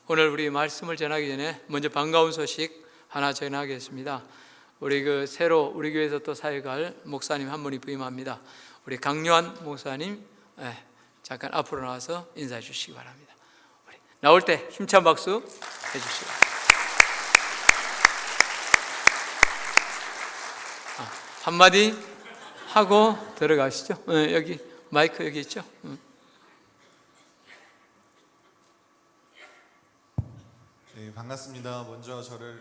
오늘 우리 말씀을 전하기 전에 먼저 반가운 소식 하나 전하겠습니다. 우리 새로 우리 교회에서 또 사역할 목사님 한 분이 부임합니다. 우리 강요한 목사님, 잠깐 앞으로 나와서 인사해 주시기 바랍니다. 우리 나올 때 힘찬 박수 해주시기 바랍니다. 한마디 하고 들어가시죠. 여기 마이크 여기 있죠. 네, 반갑습니다. 먼저 저를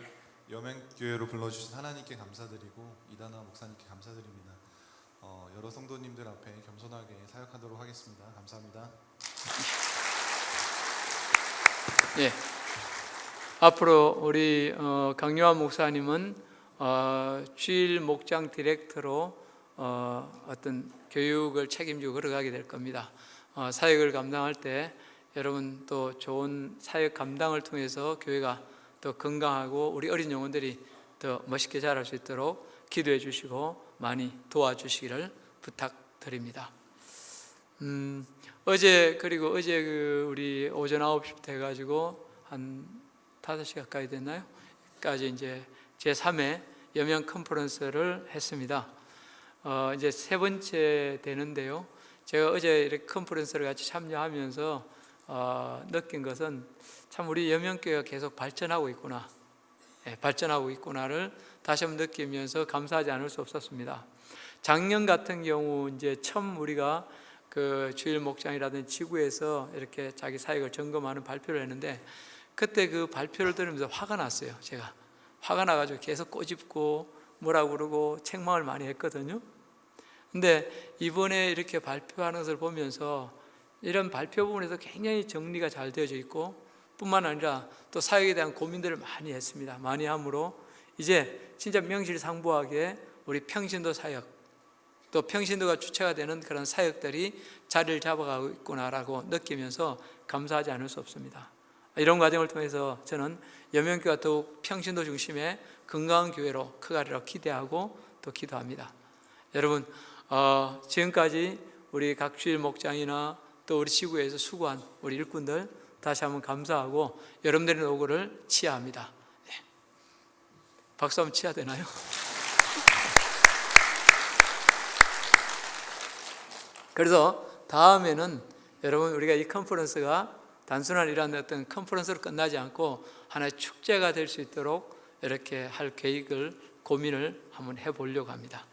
여명교회로 불러주신 하나님께 감사드리고 이다나 목사님께 감사드립니다. 여러 성도님들 앞에 겸손하게 사역하도록 하겠습니다. 감사합니다. 예, 앞으로 우리 강요한 목사님은 주일 목장 디렉터로 어떤 교육을 책임지고 걸어가게 될 겁니다. 사역을 감당할 때 여러분 또 좋은 사역 감당을 통해서 교회가 더 건강하고 우리 어린 영혼들이 더 멋있게 자랄 수 있도록 기도해 주시고 많이 도와주시기를 부탁드립니다. 어제 우리 오전 9시부터 해가지고 한 5시 가까이 됐나요? 까지 이제 제3회 여명 컨퍼런스를 했습니다. 이제 세 번째 되는데요. 제가 어제 이렇게 컨퍼런스를 같이 참여하면서 느낀 것은 참 우리 여명교회가 계속 발전하고 있구나, 발전하고 있구나를 다시 한번 느끼면서 감사하지 않을 수 없었습니다. 작년 같은 경우 이제 처음 우리가 그 주일 목장이라든지 지구에서 이렇게 자기 사역을 점검하는 발표를 했는데 그때 그 발표를 들으면서 화가 났어요. 제가 화가 나가지고 계속 꼬집고 뭐라고 그러고 책망을 많이 했거든요. 근데 이번에 이렇게 발표하는 것을 보면서 이런 발표 부분에서 굉장히 정리가 잘 되어져 있고 뿐만 아니라 또 사역에 대한 고민들을 많이 했습니다. 많이 함으로 이제 진짜 명실상부하게 우리 평신도 사역 또 평신도가 주체가 되는 그런 사역들이 자리를 잡아가고 있구나라고 느끼면서 감사하지 않을 수 없습니다. 이런 과정을 통해서 저는 여명교회가 더욱 평신도 중심의 건강한 교회로 커가리라 기대하고 또 기도합니다. 여러분 지금까지 우리 각 주일 목장이나 또 우리 지구에서 수고한 우리 일꾼들 다시 한번 감사하고 여러분들의 노고를 치하합니다. 박수 한번 치야 되나요? 그래서 다음에는 여러분 우리가 이 컨퍼런스가 단순한 이런 어떤 컨퍼런스로 끝나지 않고 하나의 축제가 될 수 있도록 이렇게 할 계획을 고민을 한번 해보려고 합니다.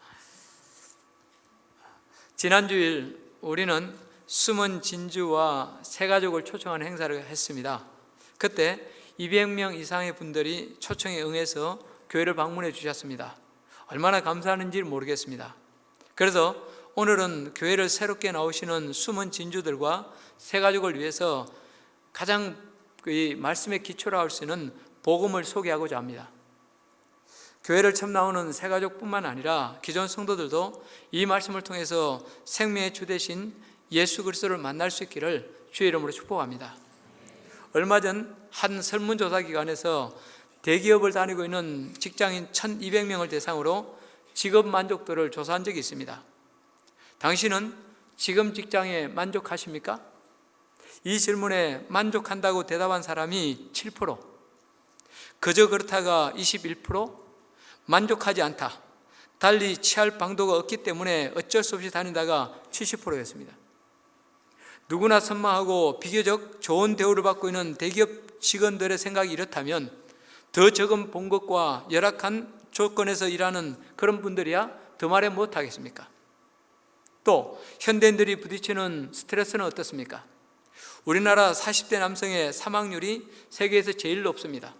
지난 주일 우리는 숨은 진주와 새가족을 초청하는 행사를 했습니다. 그때 200명 이상의 분들이 초청에 응해서 교회를 방문해 주셨습니다. 얼마나 감사하는지 모르겠습니다. 그래서 오늘은 교회를 새롭게 나오시는 숨은 진주들과 새가족을 위해서 가장 이 말씀의 기초로 할 수 있는 복음을 소개하고자 합니다. 교회를 처음 나오는 새가족뿐만 아니라 기존 성도들도 이 말씀을 통해서 생명의 주 되신 예수 그리스도를 만날 수 있기를 주의 이름으로 축복합니다. 얼마 전 한 설문조사 기관에서 대기업을 다니고 있는 직장인 1200명을 대상으로 직업 만족도를 조사한 적이 있습니다. 당신은 지금 직장에 만족하십니까? 이 질문에 만족한다고 대답한 사람이 7%, 그저 그렇다가 21%, 만족하지 않다, 달리 취할 방도가 없기 때문에 어쩔 수 없이 다니다가 70%였습니다. 누구나 선망하고 비교적 좋은 대우를 받고 있는 대기업 직원들의 생각이 이렇다면 더 적은 봉급과 열악한 조건에서 일하는 그런 분들이야 더 말해 못하겠습니까? 또 현대인들이 부딪히는 스트레스는 어떻습니까? 우리나라 40대 남성의 사망률이 세계에서 제일 높습니다.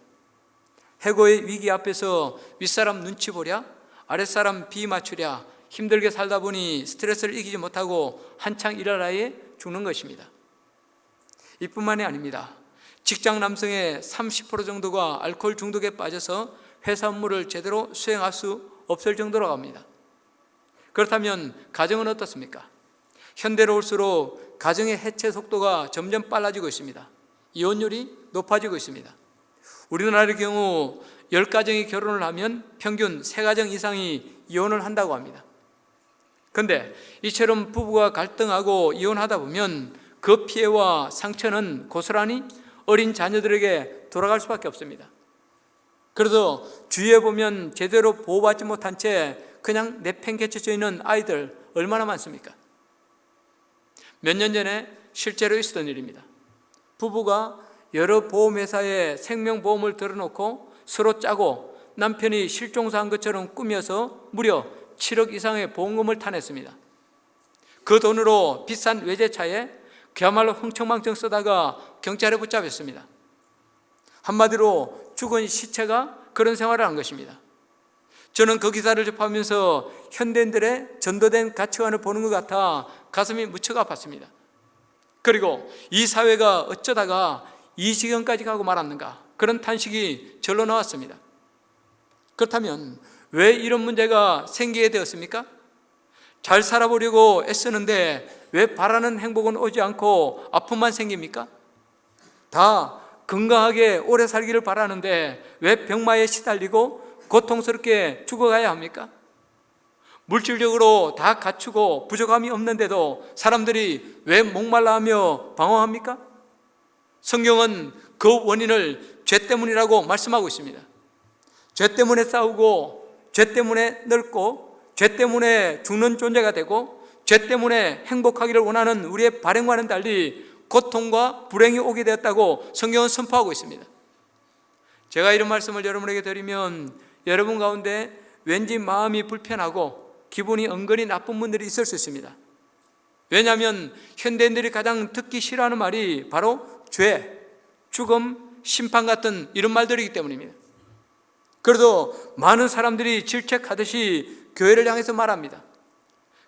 해고의 위기 앞에서 윗사람 눈치 보랴, 아랫사람 비 맞추랴 힘들게 살다 보니 스트레스를 이기지 못하고 한창 일하라에 죽는 것입니다. 이뿐만이 아닙니다. 직장 남성의 30% 정도가 알코올 중독에 빠져서 회사 업무를 제대로 수행할 수 없을 정도라고 합니다. 그렇다면 가정은 어떻습니까? 현대로 올수록 가정의 해체 속도가 점점 빨라지고 있습니다. 이혼율이 높아지고 있습니다. 우리나라의 경우 10가정이 결혼을 하면 평균 3가정 이상이 이혼을 한다고 합니다. 그런데 이처럼 부부가 갈등하고 이혼하다 보면 그 피해와 상처는 고스란히 어린 자녀들에게 돌아갈 수밖에 없습니다. 그래서 주위에 보면 제대로 보호받지 못한 채 그냥 내팽개쳐져 있는 아이들 얼마나 많습니까? 몇 년 전에 실제로 있었던 일입니다. 부부가 여러 보험회사에 생명보험을 들어놓고 서로 짜고 남편이 실종사한 것처럼 꾸며서 무려 7억 이상의 보험금을 타냈습니다. 그 돈으로 비싼 외제차에 그야말로 흥청망청 쓰다가 경찰에 붙잡혔습니다. 한마디로 죽은 시체가 그런 생활을 한 것입니다. 저는 그 기사를 접하면서 현대인들의 전도된 가치관을 보는 것 같아 가슴이 무척 아팠습니다. 그리고 이 사회가 어쩌다가 이 지경까지 가고 말았는가, 그런 탄식이 절로 나왔습니다. 그렇다면 왜 이런 문제가 생기게 되었습니까? 잘 살아보려고 애쓰는데 왜 바라는 행복은 오지 않고 아픔만 생깁니까? 다 건강하게 오래 살기를 바라는데 왜 병마에 시달리고 고통스럽게 죽어가야 합니까? 물질적으로 다 갖추고 부족함이 없는데도 사람들이 왜 목말라하며 방황합니까? 성경은 그 원인을 죄 때문이라고 말씀하고 있습니다. 죄 때문에 싸우고, 죄 때문에 늙고, 죄 때문에 죽는 존재가 되고, 죄 때문에 행복하기를 원하는 우리의 발행과는 달리 고통과 불행이 오게 되었다고 성경은 선포하고 있습니다. 제가 이런 말씀을 여러분에게 드리면 여러분 가운데 왠지 마음이 불편하고 기분이 은근히 나쁜 분들이 있을 수 있습니다. 왜냐하면 현대인들이 가장 듣기 싫어하는 말이 바로 죄, 죽음, 심판 같은 이런 말들이기 때문입니다. 그래도 많은 사람들이 질책하듯이 교회를 향해서 말합니다.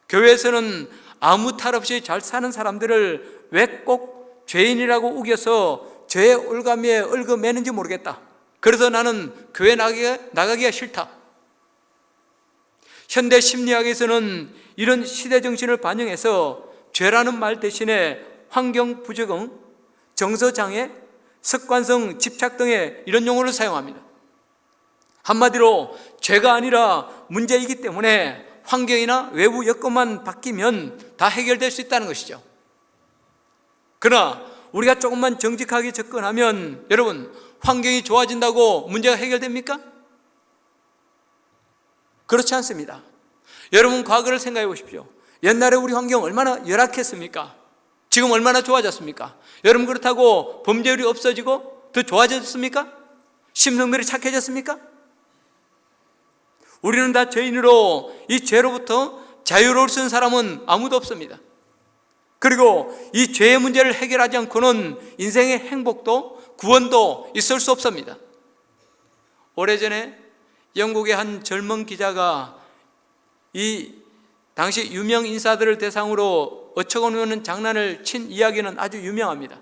교회에서는 아무 탈 없이 잘 사는 사람들을 왜 꼭 죄인이라고 우겨서 죄의 올가미에 얽어매는지 모르겠다. 그래서 나는 교회 나가기가 싫다. 현대 심리학에서는 이런 시대 정신을 반영해서 죄라는 말 대신에 환경 부적응, 정서장애, 습관성 집착 등의 이런 용어를 사용합니다. 한마디로 죄가 아니라 문제이기 때문에 환경이나 외부 여건만 바뀌면 다 해결될 수 있다는 것이죠. 그러나 우리가 조금만 정직하게 접근하면 여러분, 환경이 좋아진다고 문제가 해결됩니까? 그렇지 않습니다. 여러분 과거를 생각해 보십시오. 옛날에 우리 환경 얼마나 열악했습니까? 지금 얼마나 좋아졌습니까? 여러분 그렇다고 범죄율이 없어지고 더 좋아졌습니까? 심성들이 착해졌습니까? 우리는 다 죄인으로 이 죄로부터 자유로울 수 있는 사람은 아무도 없습니다. 그리고 이 죄의 문제를 해결하지 않고는 인생의 행복도 구원도 있을 수 없습니다. 오래전에 영국의 한 젊은 기자가 이 당시 유명 인사들을 대상으로 어처구니없는 장난을 친 이야기는 아주 유명합니다.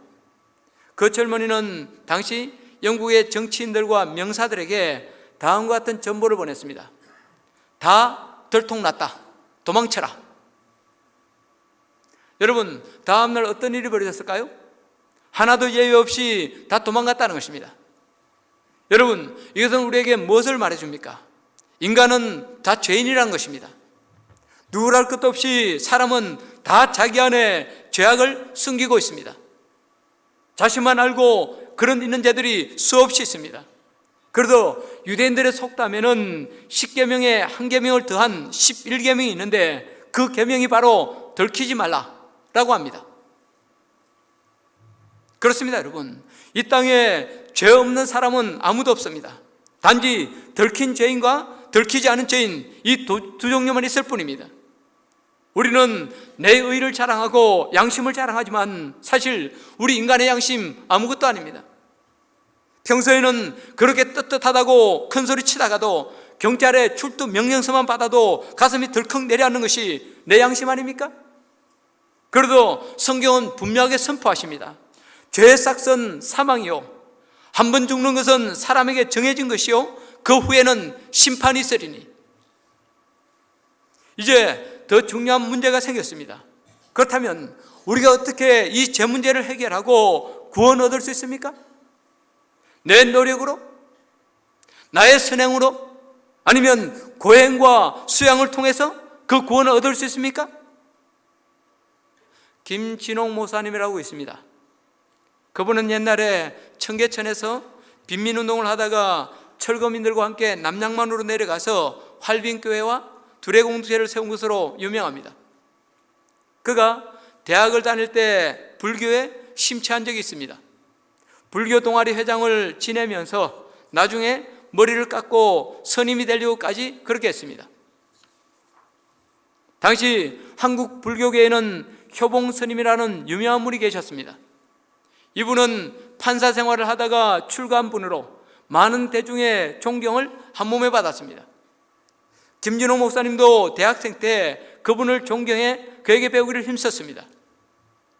그 젊은이는 당시 영국의 정치인들과 명사들에게 다음과 같은 전보를 보냈습니다. 다 들통났다. 도망쳐라. 여러분, 다음날 어떤 일이 벌어졌을까요? 하나도 예외 없이 다 도망갔다는 것입니다. 여러분, 이것은 우리에게 무엇을 말해줍니까? 인간은 다 죄인이라는 것입니다. 누구랄 것도 없이 사람은 다 자기 안에 죄악을 숨기고 있습니다. 자신만 알고 그런 있는 자들이 수없이 있습니다. 그래서 유대인들의 속담에는 10계명에 한 계명을 더한 11계명이 있는데 그 계명이 바로 들키지 말라라고 합니다. 그렇습니다, 여러분. 이 땅에 죄 없는 사람은 아무도 없습니다. 단지 들킨 죄인과 들키지 않은 죄인, 이 두 종류만 있을 뿐입니다. 우리는 내 의를 자랑하고 양심을 자랑하지만 사실 우리 인간의 양심 아무것도 아닙니다. 평소에는 그렇게 떳떳하다고 큰소리 치다가도 경찰의 출두 명령서만 받아도 가슴이 덜컥 내려앉는 것이 내 양심 아닙니까? 그래도 성경은 분명하게 선포하십니다. 죄의 싹은 사망이요, 한 번 죽는 것은 사람에게 정해진 것이요, 그 후에는 심판이 있으리니. 이제 더 중요한 문제가 생겼습니다. 그렇다면 우리가 어떻게 이 죄 문제를 해결하고 구원 얻을 수 있습니까? 내 노력으로? 나의 선행으로? 아니면 고행과 수양을 통해서 그 구원을 얻을 수 있습니까? 김진홍 목사님이라고 있습니다. 그분은 옛날에 청계천에서 빈민운동을 하다가 철거민들과 함께 남양만으로 내려가서 활빈교회와 두레공동체를 세운 것으로 유명합니다. 그가 대학을 다닐 때 불교에 심취한 적이 있습니다. 불교 동아리 회장을 지내면서 나중에 머리를 깎고 스님이 되려고까지 그렇게 했습니다. 당시 한국 불교계에는 효봉 스님이라는 유명한 분이 계셨습니다. 이분은 판사 생활을 하다가 출가한 분으로 많은 대중의 존경을 한몸에 받았습니다. 김진호 목사님도 대학생 때 그분을 존경해 그에게 배우기를 힘썼습니다.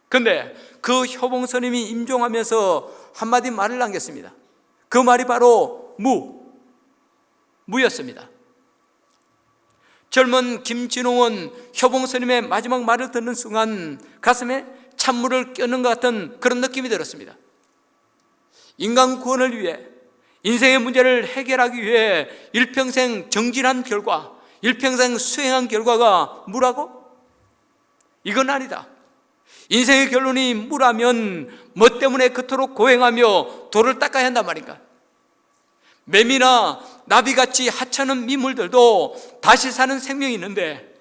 그런데 그 효봉 스님이 임종하면서 한마디 말을 남겼습니다. 그 말이 바로 무였습니다. 젊은 김진홍은 효봉 스님의 마지막 말을 듣는 순간 가슴에 찬물을 껴는 것 같은 그런 느낌이 들었습니다. 인간 구원을 위해, 인생의 문제를 해결하기 위해 일평생 정진한 결과, 일평생 수행한 결과가 무라고? 이건 아니다. 인생의 결론이 무라면 뭐 때문에 그토록 고행하며 돌을 닦아야 한단 말인가? 매미나 나비같이 하찮은 미물들도 다시 사는 생명이 있는데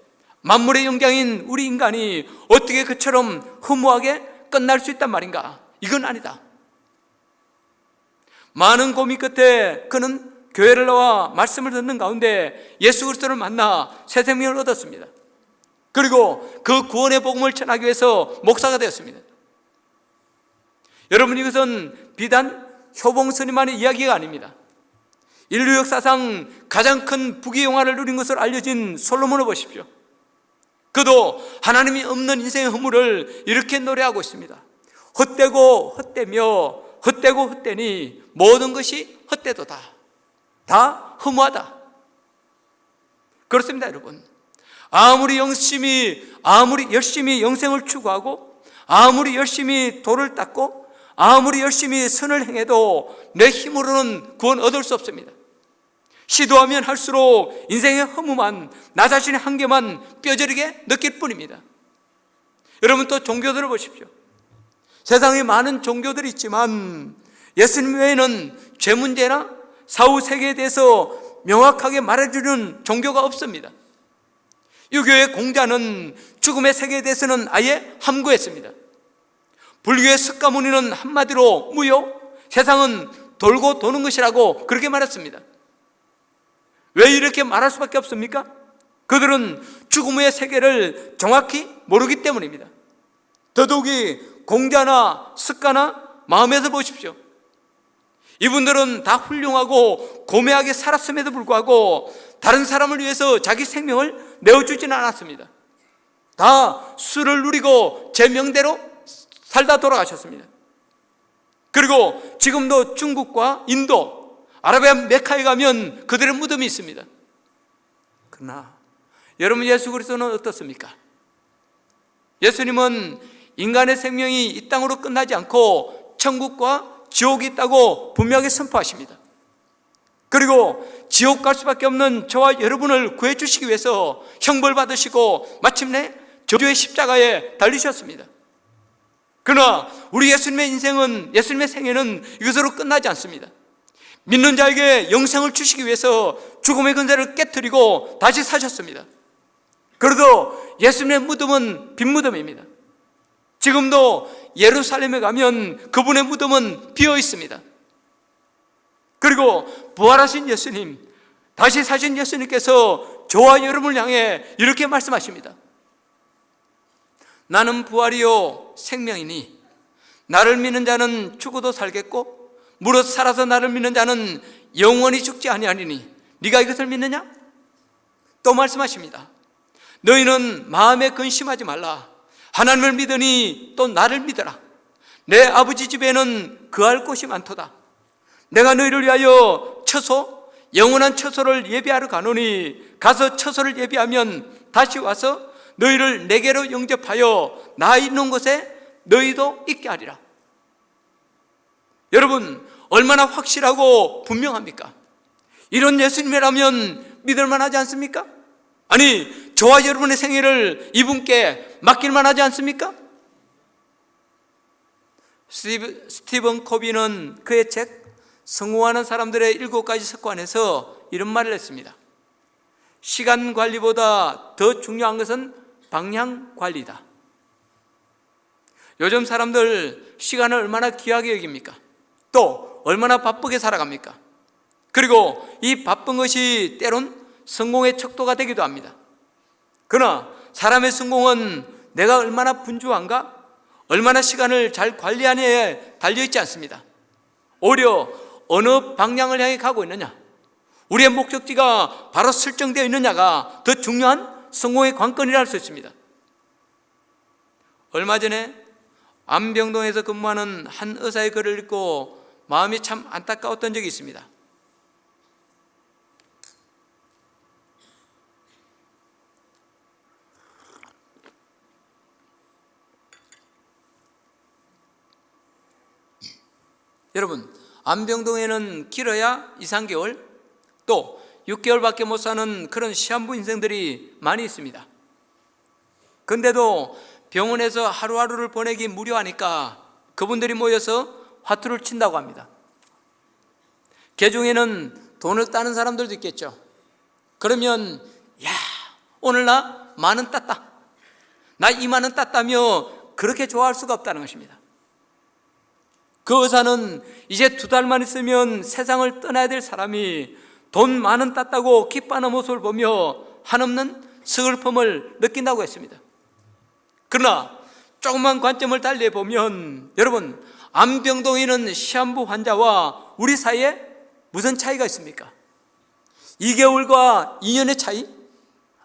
만물의 영장인 우리 인간이 어떻게 그처럼 허무하게 끝날 수 있단 말인가? 이건 아니다. 많은 고민 끝에 그는 교회를 나와 말씀을 듣는 가운데 예수 그리스도를 만나 새 생명을 얻었습니다. 그리고 그 구원의 복음을 전하기 위해서 목사가 되었습니다. 여러분, 이것은 비단 효봉 스님만의 이야기가 아닙니다. 인류 역사상 가장 큰 부귀영화를 누린 것으로 알려진 솔로몬을 보십시오. 그도 하나님이 없는 인생의 허물을 이렇게 노래하고 있습니다. 헛되고 헛되며 헛되고 헛되니 모든 것이 헛되도다. 다 허무하다. 그렇습니다, 여러분. 아무리 열심히 영생을 추구하고 아무리 열심히 돌을 닦고 아무리 열심히 선을 행해도 내 힘으로는 구원 얻을 수 없습니다. 시도하면 할수록 인생의 허무만, 나 자신의 한계만 뼈저리게 느낄 뿐입니다. 여러분, 또 종교들을 보십시오. 세상에 많은 종교들이 있지만 예수님 외에는 죄 문제나 사후 세계에 대해서 명확하게 말해주는 종교가 없습니다. 유교의 공자는 죽음의 세계에 대해서는 아예 함구했습니다. 불교의 석가모니는 한마디로 무요, 세상은 돌고 도는 것이라고 그렇게 말했습니다. 왜 이렇게 말할 수밖에 없습니까? 그들은 죽음 후의 세계를 정확히 모르기 때문입니다. 더더욱이 공자나 석가나 마음에서 보십시오. 이분들은 다 훌륭하고 고매하게 살았음에도 불구하고 다른 사람을 위해서 자기 생명을 내어주지는 않았습니다. 다 수를 누리고 제 명대로 살다 돌아가셨습니다. 그리고 지금도 중국과 인도, 아라비아 메카에 가면 그들의 무덤이 있습니다. 그러나 여러분, 예수 그리스도는 어떻습니까? 예수님은 인간의 생명이 이 땅으로 끝나지 않고 천국과 지옥이 있다고 분명하게 선포하십니다. 그리고 지옥 갈 수밖에 없는 저와 여러분을 구해 주시기 위해서 형벌 받으시고 마침내 저주의 십자가에 달리셨습니다. 그러나 우리 예수님의 인생은, 예수님의 생애는 이것으로 끝나지 않습니다. 믿는 자에게 영생을 주시기 위해서 죽음의 근세를 깨뜨리고 다시 사셨습니다. 그래도 예수님의 무덤은 빈 무덤입니다. 지금도 예루살렘에 가면 그분의 무덤은 비어 있습니다. 그리고 부활하신 예수님, 다시 사신 예수님께서 저와 여러분을 향해 이렇게 말씀하십니다. 나는 부활이요 생명이니 나를 믿는 자는 죽어도 살겠고 무릇 살아서 나를 믿는 자는 영원히 죽지 아니하리니 네가 이것을 믿느냐? 또 말씀하십니다. 너희는 마음에 근심하지 말라. 하나님을 믿으니 또 나를 믿어라. 내 아버지 집에는 거할 곳이 많도다. 내가 너희를 위하여 처소, 영원한 처소를 예비하러 가노니 가서 처소를 예비하면 다시 와서 너희를 내게로 영접하여 나 있는 곳에 너희도 있게 하리라. 여러분, 얼마나 확실하고 분명합니까? 이런 예수님이라면 믿을만 하지 않습니까? 아니, 저와 여러분의 생애를 이분께 맡길만 하지 않습니까? 스티븐 코비는 그의 책 성공하는 사람들의 7가지 습관에서 이런 말을 했습니다. 시간 관리보다 더 중요한 것은 방향 관리다. 요즘 사람들 시간을 얼마나 귀하게 여깁니까? 또 얼마나 바쁘게 살아갑니까? 그리고 이 바쁜 것이 때론 성공의 척도가 되기도 합니다. 그러나 사람의 성공은 내가 얼마나 분주한가? 얼마나 시간을 잘 관리하느냐에 달려있지 않습니다. 오히려 어느 방향을 향해 가고 있느냐, 우리의 목적지가 바로 설정되어 있느냐가 더 중요한 성공의 관건이라 할 수 있습니다. 얼마 전에 안병동에서 근무하는 한 의사의 글을 읽고 마음이 참 안타까웠던 적이 있습니다. 여러분, 안병동에는 길어야 2, 3개월, 또 6개월밖에 못 사는 그런 시한부 인생들이 많이 있습니다. 근데도 병원에서 하루하루를 보내기 무료하니까 그분들이 모여서 화투를 친다고 합니다. 개중에는 돈을 따는 사람들도 있겠죠. 그러면 야, 오늘 나 10,000원 땄다, 나 20,000원 땄다며 그렇게 좋아할 수가 없다는 것입니다. 그 의사는 이제 2달만 있으면 세상을 떠나야 될 사람이 돈 10,000원 땄다고 기뻐하는 모습을 보며 한없는 슬픔을 느낀다고 했습니다. 그러나 조금만 관점을 달리 보면 여러분, 안병동에 있는 시한부 환자와 우리 사이에 무슨 차이가 있습니까? 2개월과 2년의 차이?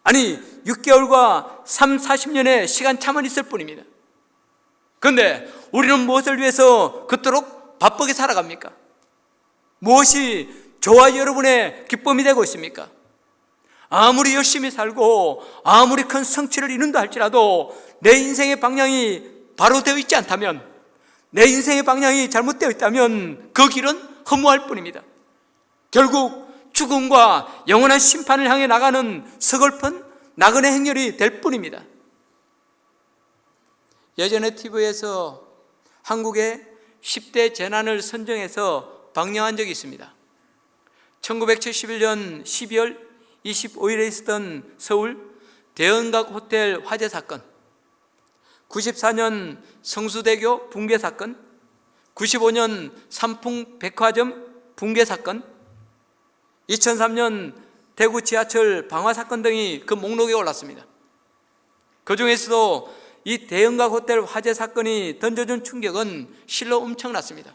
아니 6개월과 3, 40년의 시간차만 있을 뿐입니다. 그런데 우리는 무엇을 위해서 그토록 바쁘게 살아갑니까? 무엇이 저와 여러분의 기쁨이 되고 있습니까? 아무리 열심히 살고 아무리 큰 성취를 이룬다 할지라도 내 인생의 방향이 바로 되어 있지 않다면, 내 인생의 방향이 잘못되어 있다면 그 길은 허무할 뿐입니다. 결국 죽음과 영원한 심판을 향해 나가는 서글픈 나그네 행렬이 될 뿐입니다. 예전에 TV에서 한국의 10대 재난을 선정해서 방영한 적이 있습니다. 1971년 12월 25일에 있었던 서울 대흥각 호텔 화재 사건, 94년 성수대교 붕괴 사건, 95년 삼풍 백화점 붕괴 사건, 2003년 대구 지하철 방화 사건 등이 그 목록에 올랐습니다. 그 중에서도 이 대흥각 호텔 화재 사건이 던져준 충격은 실로 엄청났습니다.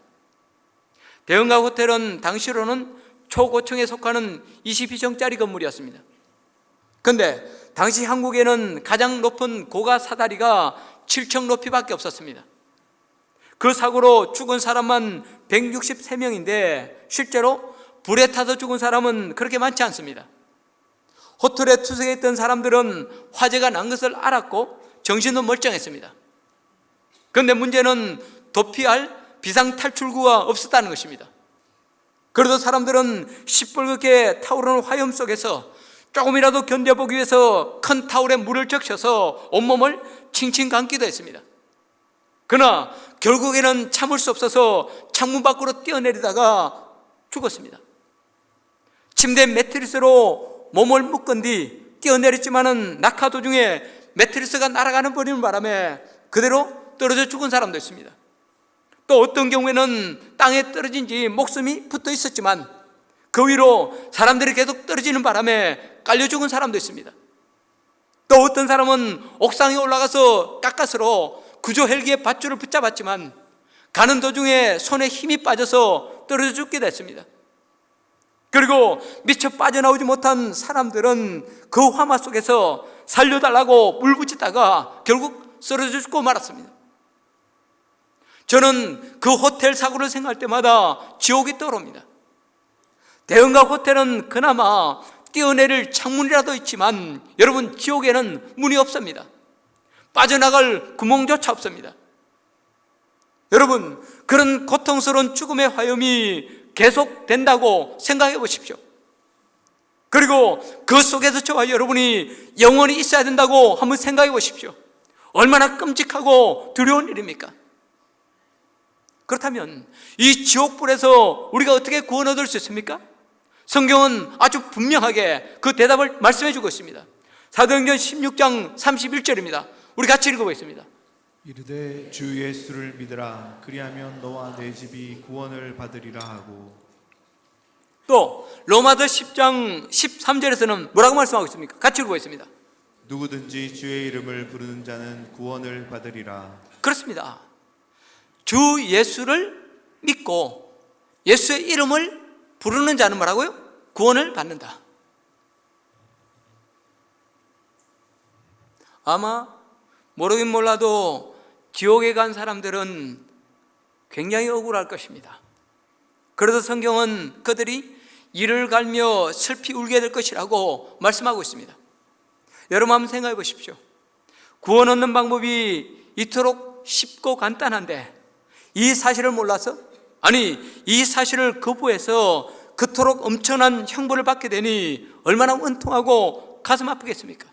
대흥각 호텔은 당시로는 초고층에 속하는 22층짜리 건물이었습니다. 그런데 당시 한국에는 가장 높은 고가 사다리가 7층 높이밖에 없었습니다. 그 사고로 죽은 사람만 163명인데 실제로 불에 타서 죽은 사람은 그렇게 많지 않습니다. 호텔에 투숙했던 사람들은 화재가 난 것을 알았고 정신도 멀쩡했습니다. 그런데 문제는 도피할 비상탈출구가 없었다는 것입니다. 그래도 사람들은 시뻘겋게 타오르는 화염 속에서 조금이라도 견뎌보기 위해서 큰 타올에 물을 적셔서 온몸을 칭칭 감기도 했습니다. 그러나 결국에는 참을 수 없어서 창문 밖으로 뛰어내리다가 죽었습니다. 침대 매트리스로 몸을 묶은 뒤 뛰어내렸지만은 낙하 도중에 매트리스가 날아가는 버리는 바람에 그대로 떨어져 죽은 사람도 있습니다. 또 어떤 경우에는 땅에 떨어진 지 목숨이 붙어 있었지만 그 위로 사람들이 계속 떨어지는 바람에 깔려 죽은 사람도 있습니다. 또 어떤 사람은 옥상에 올라가서 가까스로 구조 헬기의 밧줄을 붙잡았지만 가는 도중에 손에 힘이 빠져서 떨어져 죽기도 했습니다. 그리고 미처 빠져나오지 못한 사람들은 그 화마 속에서 살려달라고 물붙이다가 결국 쓰러져 죽고 말았습니다. 저는 그 호텔 사고를 생각할 때마다 지옥이 떠오릅니다. 대흥각 호텔은 그나마 뛰어내릴 창문이라도 있지만 여러분, 지옥에는 문이 없습니다. 빠져나갈 구멍조차 없습니다. 여러분, 그런 고통스러운 죽음의 화염이 계속된다고 생각해 보십시오. 그리고 그 속에서 저와 여러분이 영원히 있어야 된다고 한번 생각해 보십시오. 얼마나 끔찍하고 두려운 일입니까? 그렇다면 이 지옥불에서 우리가 어떻게 구원 얻을 수 있습니까? 성경은 아주 분명하게 그 대답을 말씀해 주고 있습니다. 사도행전 16장 31절입니다. 우리 같이 읽어보겠습니다. 이르되 주 예수를 믿으라. 그리하면 너와 내 집이 구원을 받으리라 하고, 또 로마서 10장 13절에서는 뭐라고 말씀하고 있습니까? 같이 읽어보겠습니다. 누구든지 주의 이름을 부르는 자는 구원을 받으리라. 그렇습니다. 주 예수를 믿고 예수의 이름을 부르는 자는 뭐라고요? 구원을 받는다. 아마 모르긴 몰라도 지옥에 간 사람들은 굉장히 억울할 것입니다. 그래서 성경은 그들이 이를 갈며 슬피 울게 될 것이라고 말씀하고 있습니다. 여러분 한번 생각해 보십시오. 구원 얻는 방법이 이토록 쉽고 간단한데 이 사실을 몰라서, 아니 이 사실을 거부해서 그토록 엄청난 형벌을 받게 되니 얼마나 원통하고 가슴 아프겠습니까?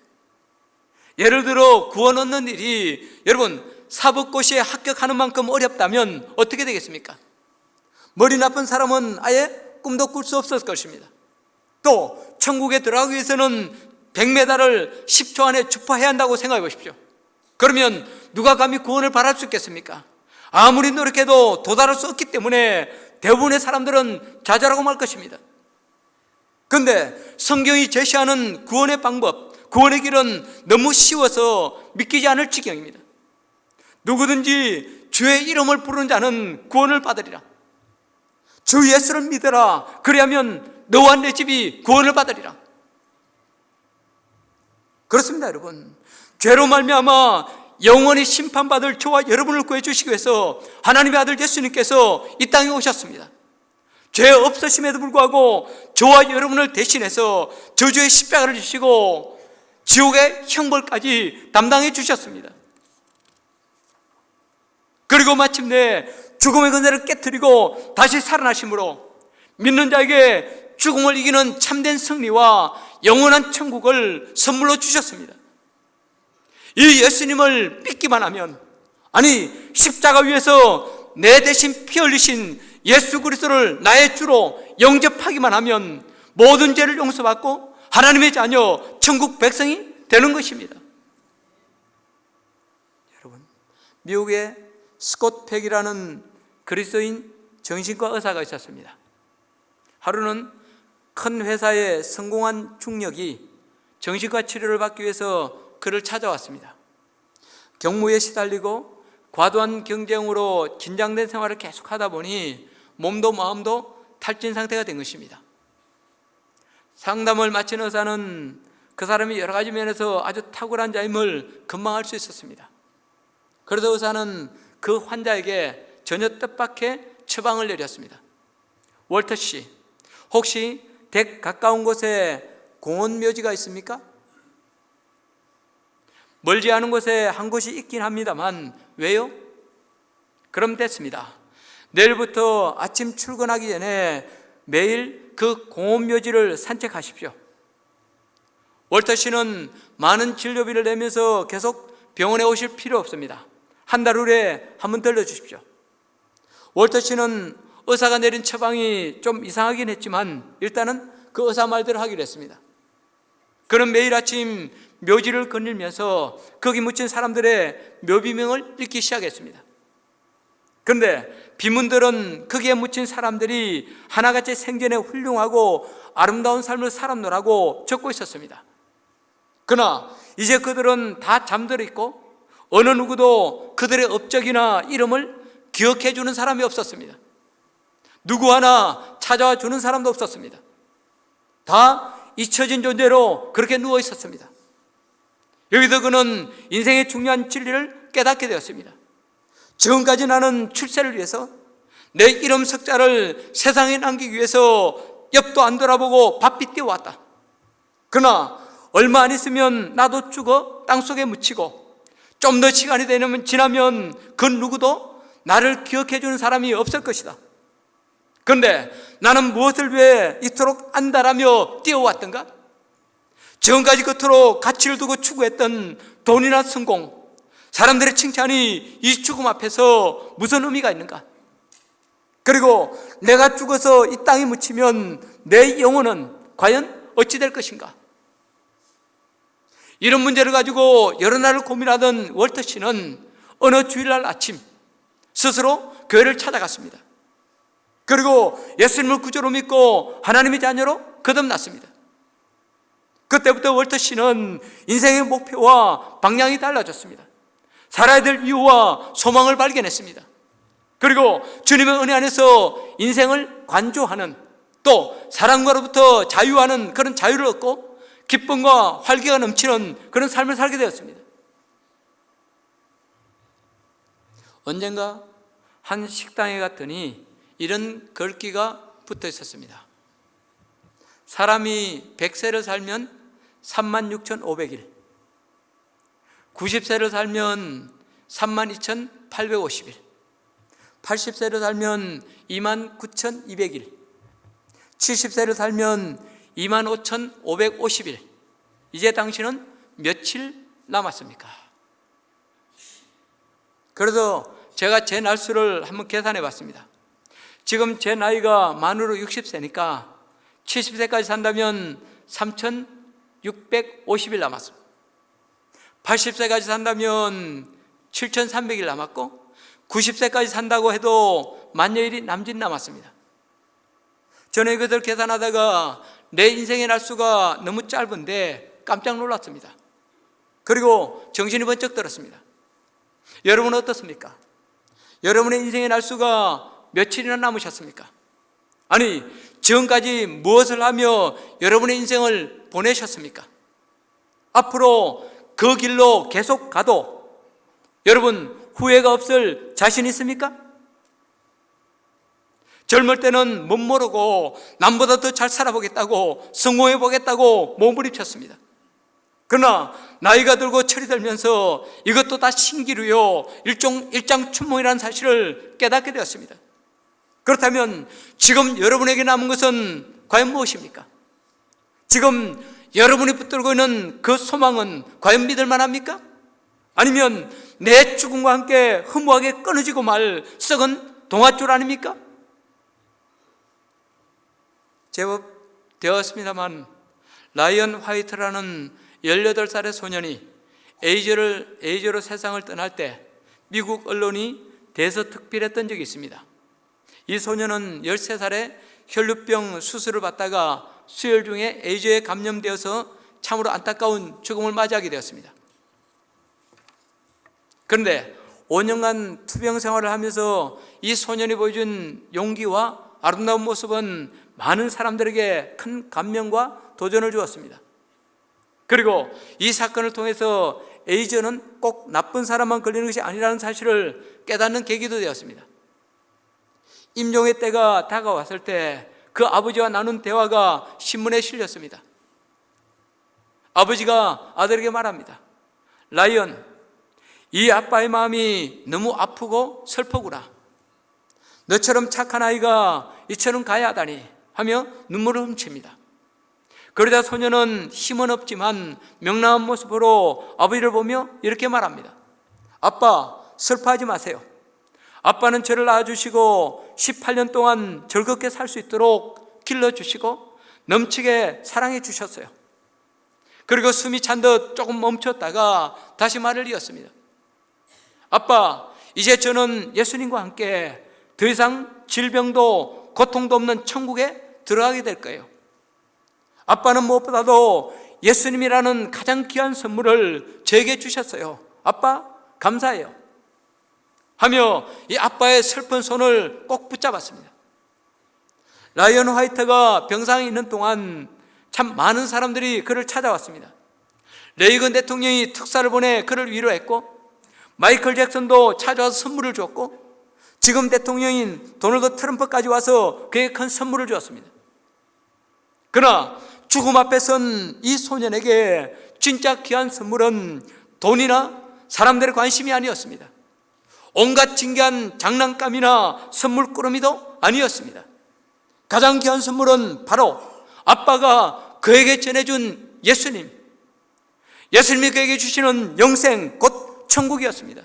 예를 들어 구원 얻는 일이 여러분 사법고시에 합격하는 만큼 어렵다면 어떻게 되겠습니까? 머리 나쁜 사람은 아예 꿈도 꿀 수 없을 것입니다. 또 천국에 들어가기 위해서는 100m를 10초 안에 주파해야 한다고 생각해 보십시오. 그러면 누가 감히 구원을 바랄 수 있겠습니까? 아무리 노력해도 도달할 수 없기 때문에 대부분의 사람들은 좌절하고 말 것입니다. 그런데 성경이 제시하는 구원의 방법, 구원의 길은 너무 쉬워서 믿기지 않을 지경입니다. 누구든지 주의 이름을 부르는 자는 구원을 받으리라. 주 예수를 믿으라. 그리하면 너와 내 집이 구원을 받으리라. 그렇습니다, 여러분. 죄로 말미암아 영원히 심판받을 저와 여러분을 구해주시기 위해서 하나님의 아들 예수님께서 이 땅에 오셨습니다. 죄 없으심에도 불구하고 저와 여러분을 대신해서 저주의 십자가를 지시고 지옥의 형벌까지 담당해 주셨습니다. 그리고 마침내 죽음의 권세를 깨뜨리고 다시 살아나심으로 믿는 자에게 죽음을 이기는 참된 승리와 영원한 천국을 선물로 주셨습니다. 이 예수님을 믿기만 하면, 아니 십자가 위에서 내 대신 피 흘리신 예수 그리스도를 나의 주로 영접하기만 하면 모든 죄를 용서받고 하나님의 자녀 천국 백성이 되는 것입니다. 여러분, 미국에 스콧 팩이라는 그리스도인 정신과 의사가 있었습니다. 하루는 큰 회사의 성공한 중력이 정신과 치료를 받기 위해서 그를 찾아왔습니다. 경무에 시달리고 과도한 경쟁으로 긴장된 생활을 계속하다 보니 몸도 마음도 탈진 상태가 된 것입니다. 상담을 마친 의사는 그 사람이 여러 가지 면에서 아주 탁월한 자임을 금방 알 수 있었습니다. 그래서 의사는 그 환자에게 전혀 뜻밖의 처방을 내렸습니다. 월터 씨, 혹시 댁 가까운 곳에 공원 묘지가 있습니까? 멀지 않은 곳에 한 곳이 있긴 합니다만 왜요? 그럼 됐습니다. 내일부터 아침 출근하기 전에 매일 그 공원 묘지를 산책하십시오. 월터 씨는 많은 진료비를 내면서 계속 병원에 오실 필요 없습니다. 한 달 후에 한번 들러주십시오. 월터 씨는 의사가 내린 처방이 좀 이상하긴 했지만 일단은 그 의사 말대로 하기로 했습니다. 그는 매일 아침 묘지를 거닐면서 거기 묻힌 사람들의 묘비명을 읽기 시작했습니다. 그런데 비문들은 거기에 묻힌 사람들이 하나같이 생전에 훌륭하고 아름다운 삶을 살았노라고 적고 있었습니다. 그러나 이제 그들은 다 잠들어 있고 어느 누구도 그들의 업적이나 이름을 기억해 주는 사람이 없었습니다. 누구 하나 찾아와 주는 사람도 없었습니다. 다 잊혀진 존재로 그렇게 누워 있었습니다. 여기서 그는 인생의 중요한 진리를 깨닫게 되었습니다. 지금까지 나는 출세를 위해서 내 이름 석자를 세상에 남기기 위해서 옆도 안 돌아보고 바삐 뛰어왔다. 그러나 얼마 안 있으면 나도 죽어 땅속에 묻히고 좀 더 시간이 지나면 그 누구도 나를 기억해 주는 사람이 없을 것이다. 그런데 나는 무엇을 위해 이토록 안달하며 뛰어왔던가? 지금까지 그토록 가치를 두고 추구했던 돈이나 성공, 사람들의 칭찬이 이 죽음 앞에서 무슨 의미가 있는가? 그리고 내가 죽어서 이 땅에 묻히면 내 영혼은 과연 어찌 될 것인가? 이런 문제를 가지고 여러 날을 고민하던 월터 씨는 어느 주일날 아침 스스로 교회를 찾아갔습니다. 그리고 예수님을 구주로 믿고 하나님의 자녀로 거듭났습니다. 그때부터 월터 씨는 인생의 목표와 방향이 달라졌습니다. 살아야 될 이유와 소망을 발견했습니다. 그리고 주님의 은혜 안에서 인생을 관조하는, 또 사랑과로부터 자유하는 그런 자유를 얻고 기쁨과 활기가 넘치는 그런 삶을 살게 되었습니다. 언젠가 한 식당에 갔더니 이런 글귀가 붙어 있었습니다. 사람이 100세를 살면 36,500일, 90세를 살면 32,850일, 80세를 살면 29,200일, 70세를 살면 25,550일. 이제 당신은 며칠 남았습니까? 그래서 제가 제 날수를 한번 계산해 봤습니다. 지금 제 나이가 만으로 60세니까 70세까지 산다면 3,650일 남았습니다. 80세까지 산다면 7,300일 남았고, 90세까지 산다고 해도 만여일이 남짓 남았습니다. 저는 이것을 계산하다가 내 인생의 날수가 너무 짧은데 깜짝 놀랐습니다. 그리고 정신이 번쩍 들었습니다. 여러분은 어떻습니까? 여러분의 인생의 날수가 며칠이나 남으셨습니까? 아니, 지금까지 무엇을 하며 여러분의 인생을 보내셨습니까? 앞으로 그 길로 계속 가도 여러분 후회가 없을 자신 있습니까? 젊을 때는 못 모르고 남보다 더 잘 살아보겠다고, 성공해 보겠다고 몸부림쳤습니다. 그러나 나이가 들고 철이 들면서 이것도 다 신기루요, 일장춘몽이라는 사실을 깨닫게 되었습니다. 그렇다면 지금 여러분에게 남은 것은 과연 무엇입니까? 지금 여러분이 붙들고 있는 그 소망은 과연 믿을 만합니까? 아니면 내 죽음과 함께 허무하게 끊어지고 말 썩은 동아줄 아닙니까? 제법 되었습니다만 라이언 화이트라는 18살의 소년이 에이즈로 세상을 떠날 때 미국 언론이 대서특필했던 적이 있습니다. 이 소년은 13살에 혈류병 수술을 받다가 수혈 중에 에이즈에 감염되어서 참으로 안타까운 죽음을 맞이하게 되었습니다. 그런데 5년간 투병 생활을 하면서 이 소년이 보여준 용기와 아름다운 모습은 많은 사람들에게 큰 감명과 도전을 주었습니다. 그리고 이 사건을 통해서 에이즈는 꼭 나쁜 사람만 걸리는 것이 아니라는 사실을 깨닫는 계기도 되었습니다. 임종의 때가 다가왔을 때 그 아버지와 나눈 대화가 신문에 실렸습니다. 아버지가 아들에게 말합니다. 라이언, 이 아빠의 마음이 너무 아프고 슬프구나. 너처럼 착한 아이가 이처럼 가야 하다니 하며 눈물을 훔칩니다. 그러자 소년은 힘은 없지만 명랑한 모습으로 아버지를 보며 이렇게 말합니다. 아빠, 슬퍼하지 마세요. 아빠는 저를 낳아주시고 18년 동안 즐겁게 살 수 있도록 길러주시고 넘치게 사랑해 주셨어요. 그리고 숨이 찬 듯 조금 멈췄다가 다시 말을 이었습니다. 아빠, 이제 저는 예수님과 함께 더 이상 질병도 고통도 없는 천국에 들어가게 될 거예요. 아빠는 무엇보다도 예수님이라는 가장 귀한 선물을 저에게 주셨어요. 아빠, 감사해요. 하며 이 아빠의 슬픈 손을 꼭 붙잡았습니다. 라이언 화이트가 병상에 있는 동안 참 많은 사람들이 그를 찾아왔습니다. 레이건 대통령이 특사를 보내 그를 위로했고, 마이클 잭슨도 찾아와서 선물을 줬고, 지금 대통령인 도널드 트럼프까지 와서 그에게 큰 선물을 주었습니다. 그러나 죽음 앞에 선 이 소년에게 진짜 귀한 선물은 돈이나 사람들의 관심이 아니었습니다. 온갖 진귀한 장난감이나 선물꾸러미도 아니었습니다. 가장 귀한 선물은 바로 아빠가 그에게 전해준 예수님, 예수님이 그에게 주시는 영생 곧 천국이었습니다.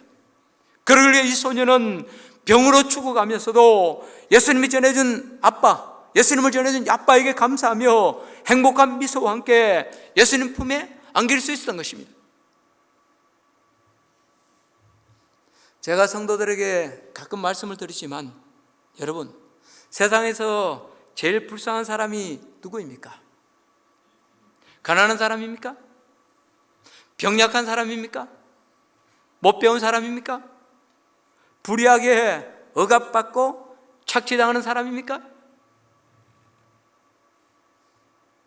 그러기에 이 소년은 병으로 죽어가면서도 예수님이 전해준 아빠, 예수님을 전해준 아빠에게 감사하며 행복한 미소와 함께 예수님 품에 안길 수 있었던 것입니다. 제가 성도들에게 가끔 말씀을 드리지만 여러분, 세상에서 제일 불쌍한 사람이 누구입니까? 가난한 사람입니까? 병약한 사람입니까? 못 배운 사람입니까? 불의하게 억압받고 착취당하는 사람입니까?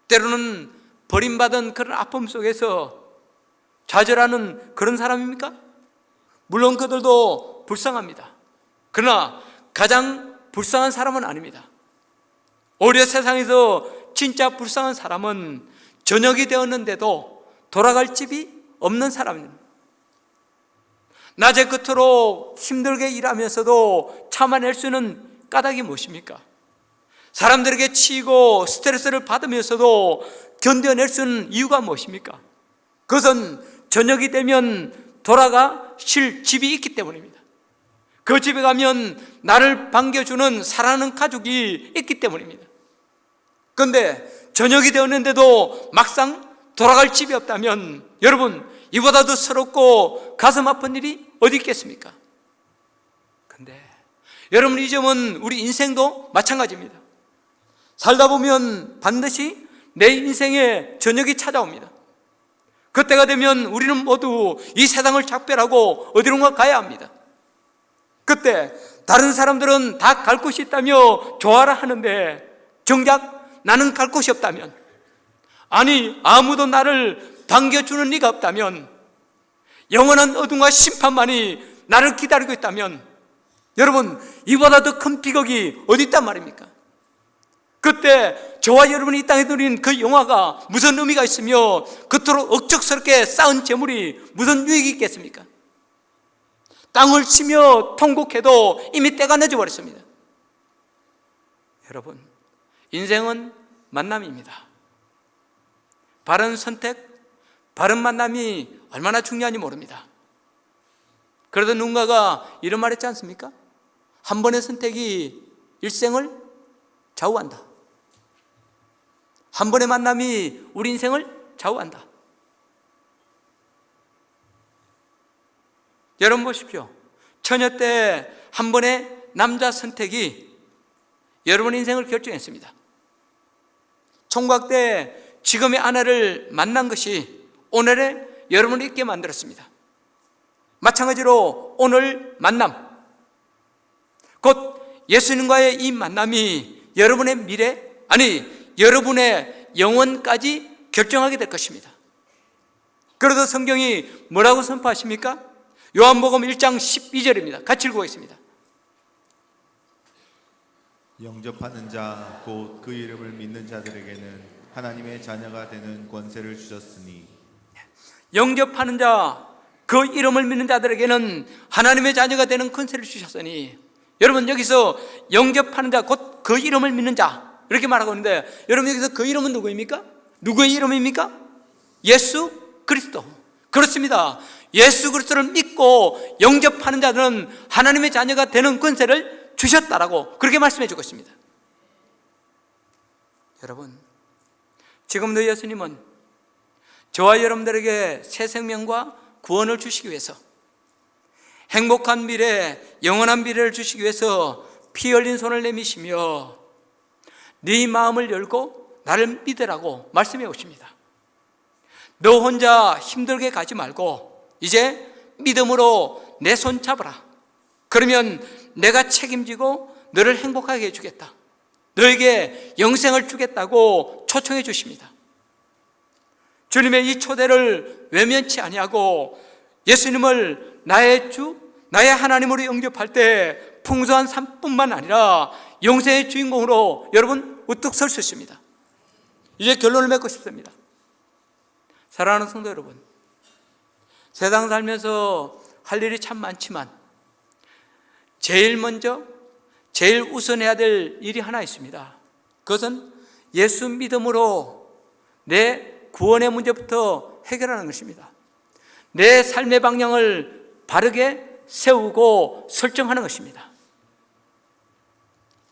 때로는 버림받은 그런 아픔 속에서 좌절하는 그런 사람입니까? 물론 그들도 불쌍합니다. 그러나 가장 불쌍한 사람은 아닙니다. 오히려 세상에서 진짜 불쌍한 사람은 저녁이 되었는데도 돌아갈 집이 없는 사람입니다. 낮에 그토록 힘들게 일하면서도 참아낼 수 있는 까닭이 무엇입니까? 사람들에게 치이고 스트레스를 받으면서도 견뎌낼 수 있는 이유가 무엇입니까? 그것은 저녁이 되면 돌아가실 집이 있기 때문입니다. 그 집에 가면 나를 반겨주는 사랑하는 가족이 있기 때문입니다. 그런데 저녁이 되었는데도 막상 돌아갈 집이 없다면 여러분, 이보다 더 서럽고 가슴 아픈 일이 어디 있겠습니까? 그런데 여러분, 이 점은 우리 인생도 마찬가지입니다. 살다 보면 반드시 내 인생에 저녁이 찾아옵니다. 그때가 되면 우리는 모두 이 세상을 작별하고 어디론가 가야 합니다. 그때 다른 사람들은 다 갈 곳이 있다며 좋아라 하는데 정작 나는 갈 곳이 없다면, 아니 아무도 나를 반겨주는 이가 없다면, 영원한 어둠과 심판만이 나를 기다리고 있다면 여러분, 이보다 더 큰 비극이 어디 있단 말입니까? 그때 저와 여러분이 이 땅에 누린 그 영화가 무슨 의미가 있으며 그토록 억척스럽게 쌓은 재물이 무슨 유익이 있겠습니까? 땅을 치며 통곡해도 이미 때가 늦어버렸습니다. 여러분, 인생은 만남입니다. 바른 선택, 바른 만남이 얼마나 중요한지 모릅니다. 그래도 누군가가 이런 말 했지 않습니까? 한 번의 선택이 일생을 좌우한다. 한 번의 만남이 우리 인생을 좌우한다. 여러분 보십시오. 처녀 때 한 번의 남자 선택이 여러분의 인생을 결정했습니다. 총각 때 지금의 아내를 만난 것이 오늘의 여러분을 있게 만들었습니다. 마찬가지로 오늘 만남, 곧 예수님과의 이 만남이 여러분의 미래, 아니 여러분의 영혼까지 결정하게 될 것입니다. 그래도 성경이 뭐라고 선포하십니까? 요한복음 1장 12절입니다. 같이 읽어보겠습니다. 영접하는 자 곧 그 이름을 믿는 자들에게는 하나님의 자녀가 되는 권세를 주셨으니, 영접하는 자, 그 이름을 믿는 자들에게는 하나님의 자녀가 되는 권세를 주셨으니, 여러분 여기서 영접하는 자, 곧 그 이름을 믿는 자 이렇게 말하고 있는데, 여러분 여기서 그 이름은 누구입니까? 누구의 이름입니까? 예수 그리스도. 그렇습니다. 예수 그리스도를 믿고 영접하는 자들은 하나님의 자녀가 되는 권세를 주셨다라고 그렇게 말씀해 주고 있습니다. 여러분, 지금도 예수님은 저와 여러분들에게 새 생명과 구원을 주시기 위해서, 행복한 미래, 영원한 미래를 주시기 위해서 피 흘린 손을 내미시며 네 마음을 열고 나를 믿으라고 말씀해 오십니다. 너 혼자 힘들게 가지 말고 이제 믿음으로 내 손 잡아라. 그러면 내가 책임지고 너를 행복하게 해주겠다. 너에게 영생을 주겠다고 초청해 주십니다. 주님의 이 초대를 외면치 아니하고 예수님을 나의 주, 나의 하나님으로 영접할 때 풍성한 삶뿐만 아니라 영생의 주인공으로 여러분 우뚝 설 수 있습니다. 이제 결론을 맺고 싶습니다. 사랑하는 성도 여러분, 세상 살면서 할 일이 참 많지만 제일 먼저, 제일 우선해야 될 일이 하나 있습니다. 그것은 예수 믿음으로 내 구원의 문제부터 해결하는 것입니다. 내 삶의 방향을 바르게 세우고 설정하는 것입니다.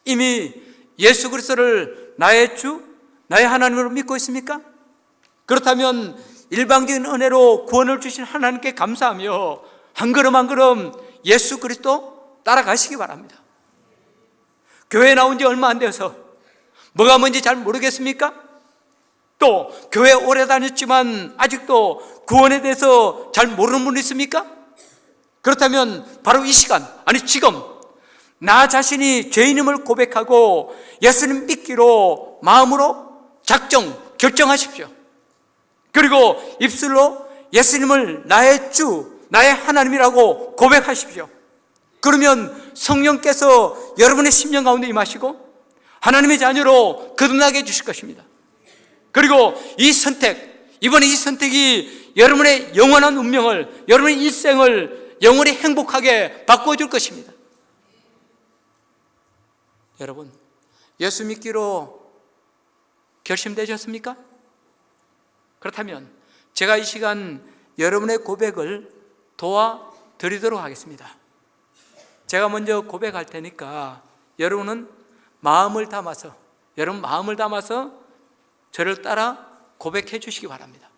이미 예수 그리스도를 나의 주, 나의 하나님으로 믿고 있습니까? 그렇다면 일방적인 은혜로 구원을 주신 하나님께 감사하며 한 걸음 한 걸음 예수 그리스도 따라가시기 바랍니다. 교회 나온 지 얼마 안 되어서 뭐가 뭔지 잘 모르겠습니까? 또 교회 오래 다녔지만 아직도 구원에 대해서 잘 모르는 분 있습니까? 그렇다면 바로 이 시간, 아니 지금 나 자신이 죄인임을 고백하고 예수님 믿기로 마음으로 결정하십시오. 그리고 입술로 예수님을 나의 주, 나의 하나님이라고 고백하십시오. 그러면 성령께서 여러분의 심령 가운데 임하시고 하나님의 자녀로 거듭나게 해주실 것입니다. 그리고 이번에 이 선택이 여러분의 영원한 운명을, 여러분의 일생을 영원히 행복하게 바꿔줄 것입니다. 여러분, 예수 믿기로 결심되셨습니까? 그렇다면 제가 이 시간 여러분의 고백을 도와드리도록 하겠습니다. 제가 먼저 고백할 테니까 여러분 마음을 담아서 저를 따라 고백해 주시기 바랍니다.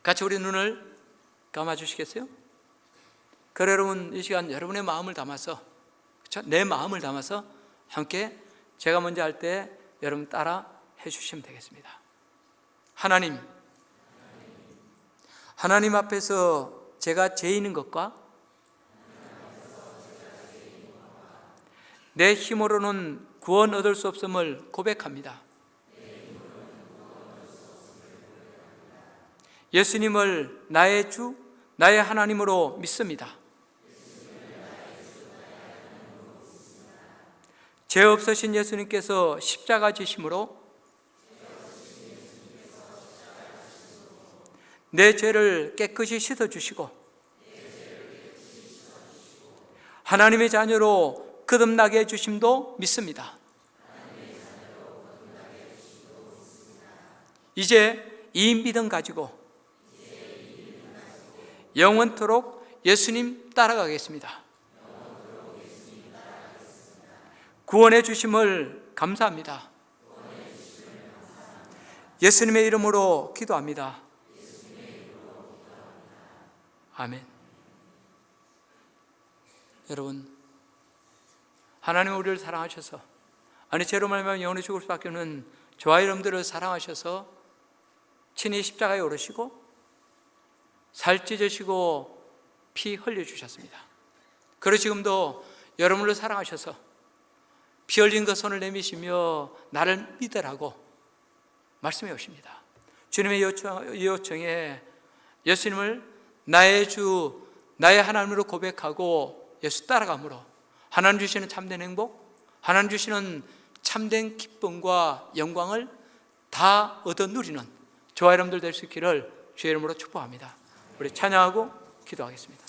같이 우리 눈을 감아 주시겠어요? 그래 여러분, 이 시간 여러분의 마음을 담아서, 그렇죠? 내 마음을 담아서 함께 제가 먼저 할 때 여러분 따라 해 주시면 되겠습니다. 하나님 앞에서 제가 죄인인 것과 내 힘으로는 구원 얻을 수 없음을 고백합니다. 예수님을 나의 주, 나의 하나님으로 믿습니다. 죄 없으신 예수님께서 십자가 지심으로 내 죄를 깨끗이 씻어주시고 하나님의 자녀로 거듭나게 해주심도 믿습니다. 이제 이 믿음 가지고 영원토록 예수님 따라가겠습니다. 구원해 주심을 감사합니다. 예수님의 이름으로 기도합니다. 아멘. 여러분, 하나님 우리를 사랑하셔서, 아니 죄로 말미암아 영원히 죽을 수밖에 없는 저와 여러분들을 사랑하셔서 친히 십자가에 오르시고 살 찢으시고 피 흘려주셨습니다. 그리고 지금도 여러분을 사랑하셔서 피 흘린 그 손을 내미시며 나를 믿으라고 말씀해 오십니다. 주님의 요청에 예수님을 나의 주, 나의 하나님으로 고백하고 예수 따라감으로 하나님 주시는 참된 행복, 하나님 주시는 참된 기쁨과 영광을 다 얻어 누리는 저와 여러분들 될 수 있기를 주의 이름으로 축복합니다. 우리 찬양하고 기도하겠습니다.